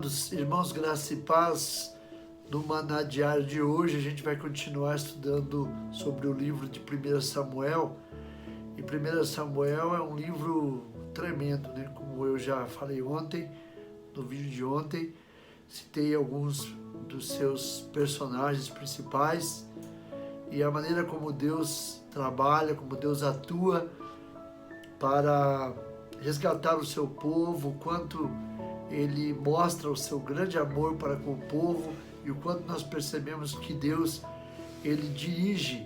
amados irmãos, graça e paz. No Maná Diário de hoje, a gente vai continuar estudando sobre o livro de 1 Samuel. E 1 Samuel é um livro tremendo, né? Como eu já falei ontem, no vídeo de ontem, citei alguns dos seus personagens principais e a maneira como Deus trabalha, como Deus atua para resgatar o seu povo, o quanto ele mostra o seu grande amor para com o povo e o quanto nós percebemos que Deus, ele dirige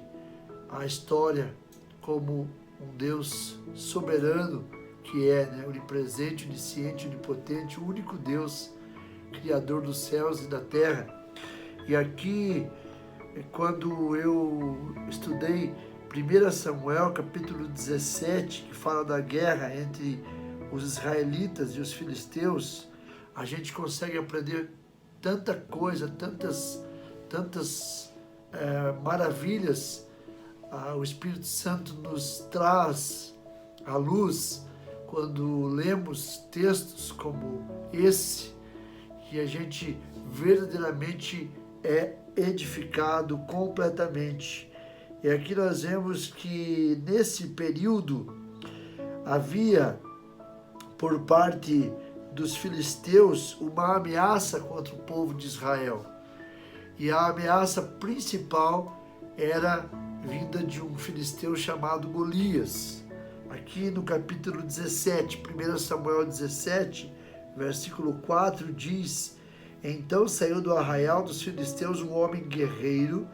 a história como um Deus soberano que é, né? Onipresente, onisciente, onipotente, o único Deus, Criador dos céus e da terra. E aqui, quando eu estudei 1 Samuel, capítulo 17, que fala da guerra entre os israelitas e os filisteus, a gente consegue aprender tanta coisa, tantas maravilhas. O Espírito Santo nos traz à luz quando lemos textos como esse, que a gente verdadeiramente é edificado completamente. E aqui nós vemos que nesse período havia por parte dos filisteus uma ameaça contra o povo de Israel. E a ameaça principal era vinda de um filisteu chamado Golias. Aqui no capítulo 17, 1 Samuel 17, versículo 4 diz: Então saiu do arraial dos filisteus um homem guerreiro,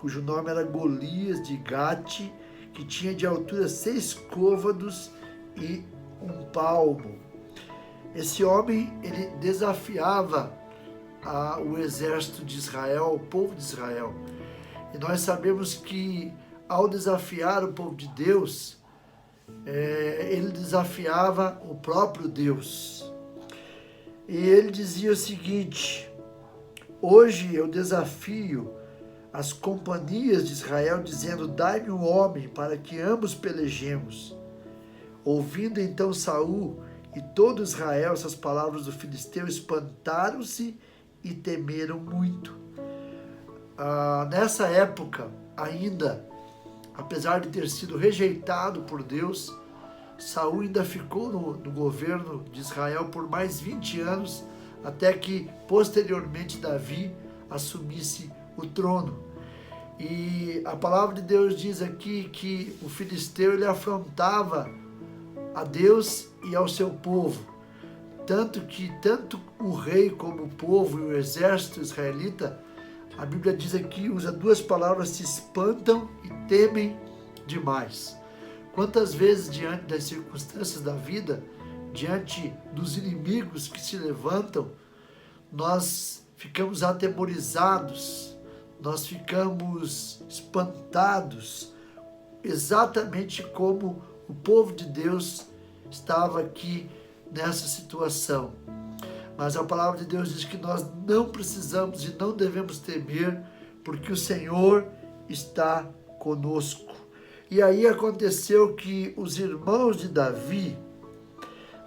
cujo nome era Golias de Gate, que tinha de altura 6 côvados e 1 palmo. Esse homem, ele desafiava o exército de Israel, o povo de Israel. E nós sabemos que ao desafiar o povo de Deus, ele desafiava o próprio Deus. E ele dizia o seguinte: hoje eu desafio as companhias de Israel, dizendo: dai-me um homem para que ambos pelejemos. Ouvindo então Saul e todo Israel essas palavras do filisteu, espantaram-se e temeram muito. Nessa época, ainda, apesar de ter sido rejeitado por Deus, Saul ainda ficou no governo de Israel por mais 20 anos, até que posteriormente Davi assumisse o trono. E a palavra de Deus diz aqui que o filisteu ele afrontava a Deus e ao seu povo, tanto que tanto o rei como o povo e o exército israelita, a Bíblia diz aqui, usa 2 palavras: se espantam e temem demais. Quantas vezes diante das circunstâncias da vida, diante dos inimigos que se levantam, nós ficamos atemorizados, nós ficamos espantados, exatamente como o povo de Deus estava aqui nessa situação. Mas a palavra de Deus diz que nós não precisamos e não devemos temer, porque o Senhor está conosco. E aí aconteceu que os irmãos de Davi,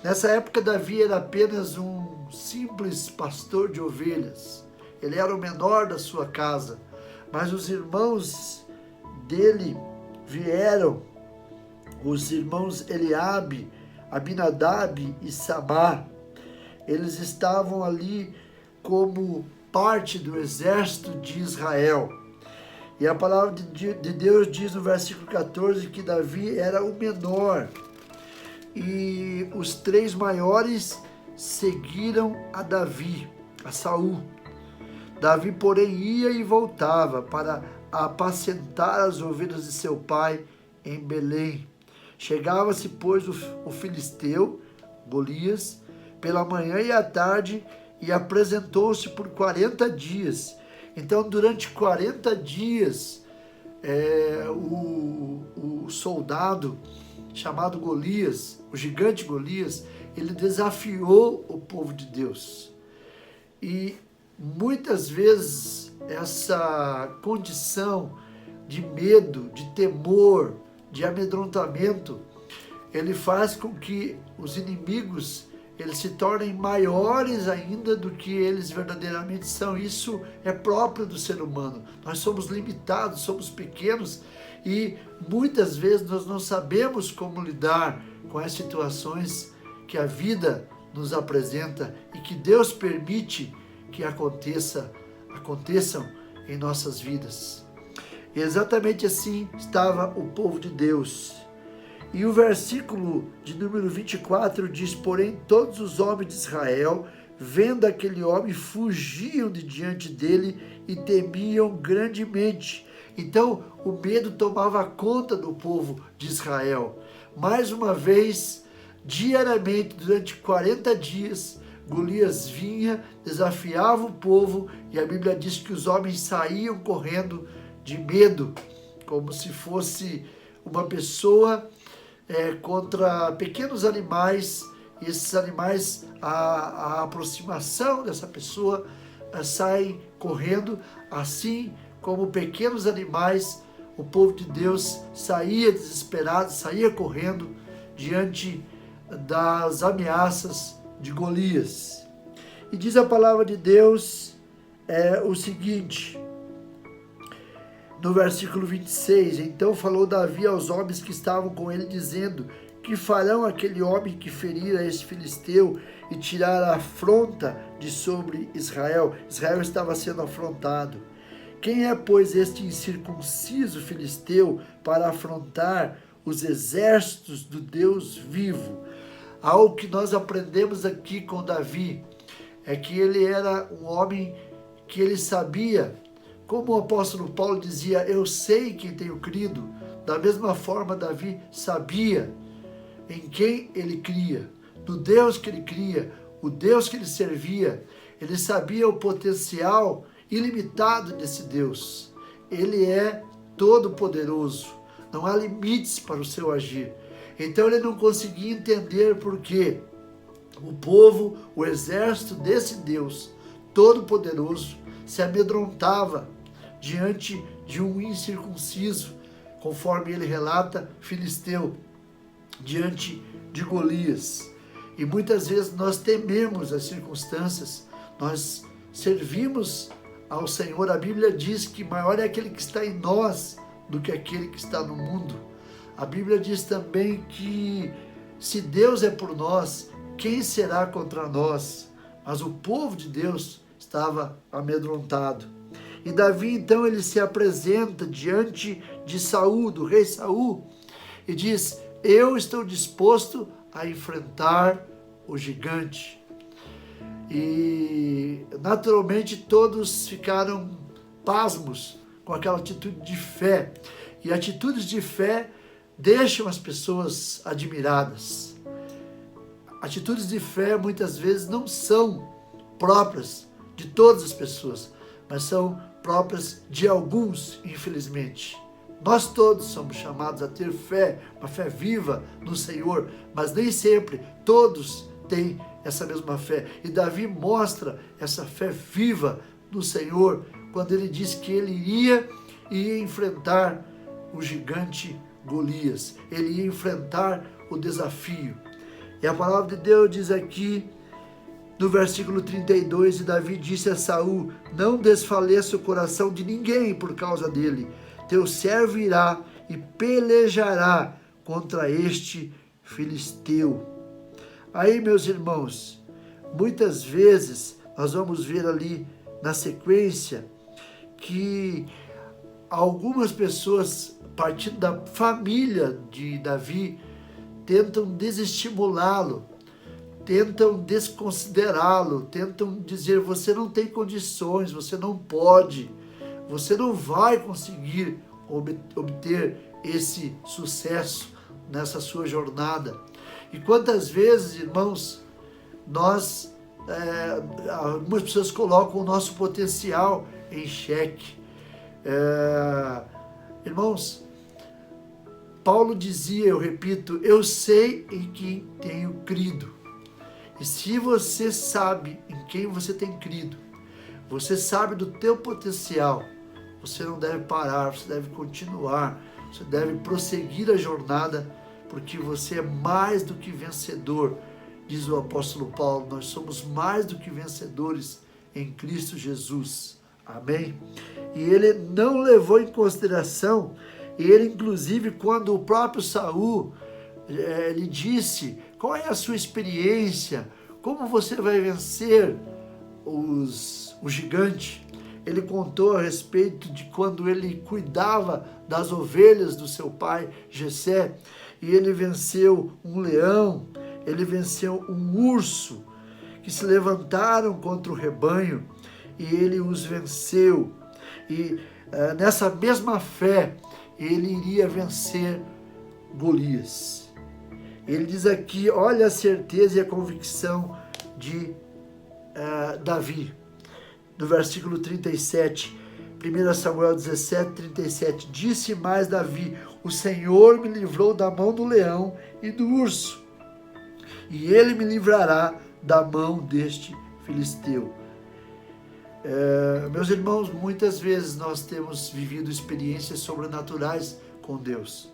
nessa época Davi era apenas um simples pastor de ovelhas, ele era o menor da sua casa, mas os irmãos dele vieram, os irmãos Eliabe, Abinadab e Samar. Eles estavam ali como parte do exército de Israel. E a palavra de Deus diz no versículo 14 que Davi era o menor. E os 3 maiores seguiram a Davi, a Saul. Davi, porém, ia e voltava para apacentar as ovelhas de seu pai em Belém. Chegava-se, pois, o filisteu, Golias, pela manhã e à tarde, e apresentou-se por 40 dias. Então, durante 40 dias, o soldado chamado Golias, o gigante Golias, ele desafiou o povo de Deus. E muitas vezes essa condição de medo, de temor, de amedrontamento, ele faz com que os inimigos eles se tornem maiores ainda do que eles verdadeiramente são. Isso é próprio do ser humano. Nós somos limitados, somos pequenos e muitas vezes nós não sabemos como lidar com as situações que a vida nos apresenta e que Deus permite que aconteçam em nossas vidas. E exatamente assim estava o povo de Deus. E o versículo de número 24 diz: porém todos os homens de Israel, vendo aquele homem, fugiam de diante dele e temiam grandemente. Então o medo tomava conta do povo de Israel. Mais uma vez, diariamente, durante 40 dias, Golias vinha, desafiava o povo, e a Bíblia diz que os homens saíam correndo de medo, como se fosse uma pessoa contra pequenos animais, e esses animais, a aproximação dessa pessoa, saem correndo, assim como pequenos animais, o povo de Deus saía desesperado, saía correndo diante das ameaças de Golias. E diz a palavra de Deus o seguinte, no versículo 26, então falou Davi aos homens que estavam com ele, dizendo: que farão aquele homem que ferir a esse filisteu e tirar a afronta de sobre Israel? Israel estava sendo afrontado. Quem é, pois, este incircunciso filisteu para afrontar os exércitos do Deus vivo? Algo que nós aprendemos aqui com Davi é que ele era um homem que ele sabia, como o apóstolo Paulo dizia: eu sei quem tenho crido. Da mesma forma, Davi sabia em quem ele cria, no Deus que ele cria, o Deus que ele servia. Ele sabia o potencial ilimitado desse Deus. Ele é todo-poderoso, não há limites para o seu agir. Então ele não conseguia entender por que o povo, o exército desse Deus todo-poderoso, se amedrontava diante de um incircunciso, conforme ele relata, filisteu, diante de Golias. E muitas vezes nós tememos as circunstâncias, nós servimos ao Senhor. A Bíblia diz que maior é aquele que está em nós do que aquele que está no mundo. A Bíblia diz também que se Deus é por nós, quem será contra nós? Mas o povo de Deus estava amedrontado. E Davi, então, ele se apresenta diante de Saul, do rei Saul, e diz: eu estou disposto a enfrentar o gigante. E naturalmente todos ficaram pasmos com aquela atitude de fé. E atitudes de fé deixam as pessoas admiradas. Atitudes de fé muitas vezes não são próprias de todas as pessoas, mas são próprias de alguns, infelizmente. Nós todos somos chamados a ter fé, uma fé viva no Senhor, mas nem sempre todos têm essa mesma fé. E Davi mostra essa fé viva no Senhor quando ele diz que ele ia enfrentar o gigante Golias. Ele ia enfrentar o desafio. E a palavra de Deus diz aqui no versículo 32, e Davi disse a Saul: não desfaleça o coração de ninguém por causa dele. Teu servo irá e pelejará contra este filisteu. Aí, meus irmãos, muitas vezes nós vamos ver ali na sequência que algumas pessoas, partindo da família de Davi, tentam desestimulá-lo, tentam desconsiderá-lo, tentam dizer: você não tem condições, você não pode, você não vai conseguir obter esse sucesso nessa sua jornada. E quantas vezes, irmãos, algumas pessoas colocam o nosso potencial em xeque. Irmãos, Paulo dizia, eu repito: eu sei em quem tenho crido. E se você sabe em quem você tem crido, você sabe do teu potencial, você não deve parar, você deve continuar, você deve prosseguir a jornada, porque você é mais do que vencedor diz o apóstolo Paulo, nós somos mais do que vencedores em Cristo Jesus. Amém? E ele não levou em consideração, ele inclusive quando o próprio Saul lhe disse, qual é a sua experiência, como você vai vencer o gigante? Ele contou a respeito de quando ele cuidava das ovelhas do seu pai, Jessé, e ele venceu um leão, ele venceu um urso, que se levantaram contra o rebanho, e ele os venceu. E nessa mesma fé, ele iria vencer Golias. Ele diz aqui, olha a certeza e a convicção de Davi. No versículo 37, 1 Samuel 17, 37, disse mais Davi, o Senhor me livrou da mão do leão e do urso, e ele me livrará da mão deste filisteu. Meus irmãos, muitas vezes nós temos vivido experiências sobrenaturais com Deus.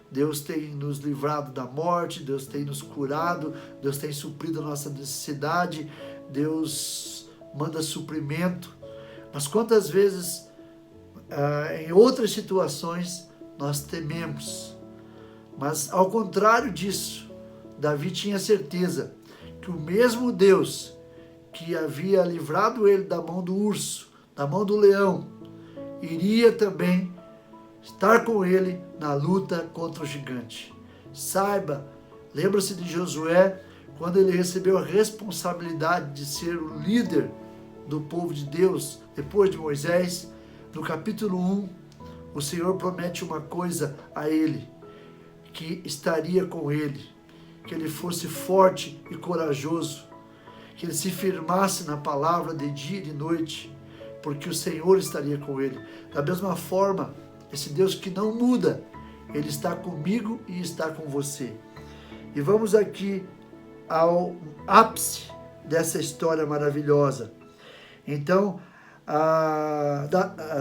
Deus tem nos livrado da morte, Deus tem nos curado, Deus tem suprido a nossa necessidade, Deus manda suprimento. Mas quantas vezes, em outras situações, nós tememos. Mas ao contrário disso, Davi tinha certeza que o mesmo Deus que havia livrado ele da mão do urso, da mão do leão, iria também estar com ele na luta contra o gigante. Saiba, lembra-se de Josué, quando ele recebeu a responsabilidade de ser o líder do povo de Deus, depois de Moisés, no capítulo 1, o Senhor promete uma coisa a ele, que estaria com ele, que ele fosse forte e corajoso, que ele se firmasse na palavra de dia e de noite, porque o Senhor estaria com ele. Da mesma forma, esse Deus que não muda, ele está comigo e está com você. E vamos aqui ao ápice dessa história maravilhosa. Então,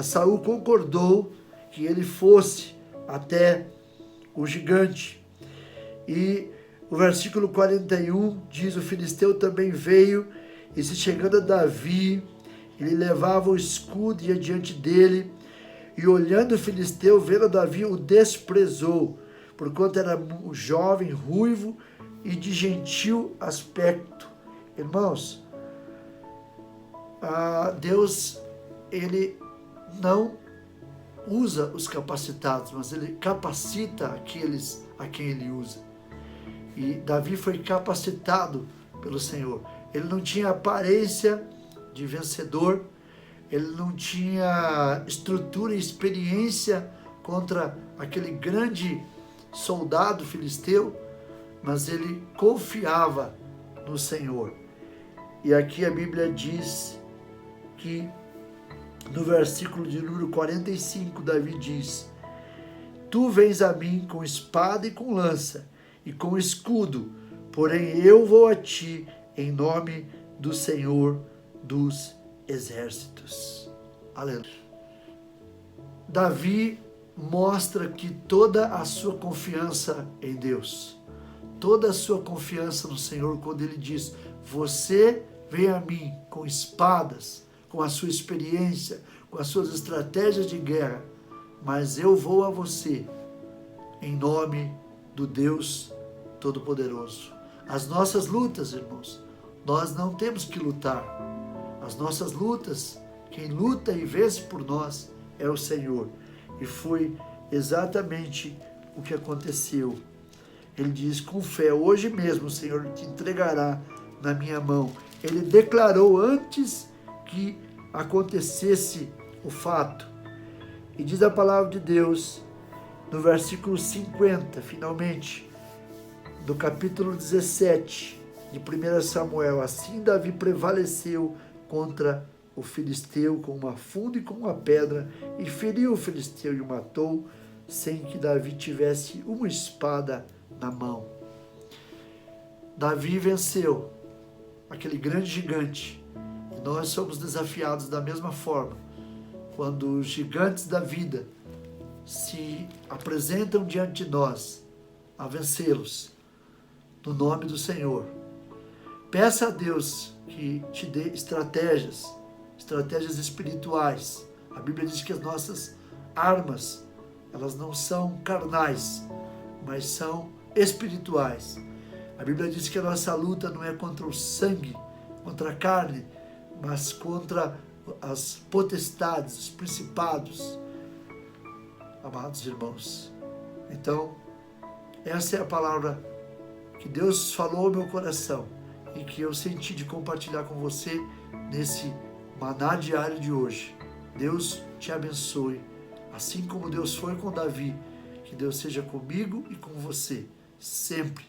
Saul concordou que ele fosse até o gigante. E o versículo 41 diz, o filisteu também veio, e se chegando a Davi, ele levava o escudo e ia diante dele, e olhando o filisteu, vendo Davi, o desprezou, porquanto era um jovem, ruivo e de gentil aspecto. Irmãos, Deus, ele não usa os capacitados, mas ele capacita aqueles a quem ele usa. E Davi foi capacitado pelo Senhor. Ele não tinha aparência de vencedor, ele não tinha estrutura e experiência contra aquele grande soldado filisteu, mas ele confiava no Senhor. E aqui a Bíblia diz que no versículo de número 45, Davi diz, tu vens a mim com espada e com lança, e com escudo, porém eu vou a ti em nome do Senhor dos exércitos. Aleluia. Davi mostra que toda a sua confiança em Deus, toda a sua confiança no Senhor, quando ele diz, você vem a mim com espadas, com a sua experiência, com as suas estratégias de guerra, mas eu vou a você em nome do Deus Todo-Poderoso. As nossas lutas, irmãos, nós não temos que lutar. As nossas lutas, quem luta e vence por nós é o Senhor. E foi exatamente o que aconteceu. Ele diz, com fé, hoje mesmo o Senhor te entregará na minha mão. Ele declarou antes que acontecesse o fato. E diz a palavra de Deus, no versículo 50, finalmente, do capítulo 17 de 1 Samuel, assim Davi prevaleceu contra o filisteu com uma funda e com uma pedra, e feriu o filisteu e o matou, sem que Davi tivesse uma espada na mão. Davi venceu aquele grande gigante, e nós somos desafiados da mesma forma, quando os gigantes da vida se apresentam diante de nós, a vencê-los, no nome do Senhor. Peça a Deus que te dê estratégias espirituais. A Bíblia diz que as nossas armas, elas não são carnais, mas são espirituais. A Bíblia diz que a nossa luta não é contra o sangue, contra a carne, mas contra as potestades, os principados. Amados irmãos, então, essa é a palavra que Deus falou ao meu coração e que eu senti de compartilhar com você nesse maná diário de hoje. Deus te abençoe, assim como Deus foi com Davi, que Deus seja comigo e com você, sempre,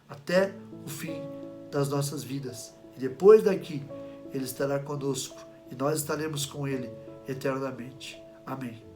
até o fim das nossas vidas. E depois daqui, Ele estará conosco e nós estaremos com Ele eternamente. Amém.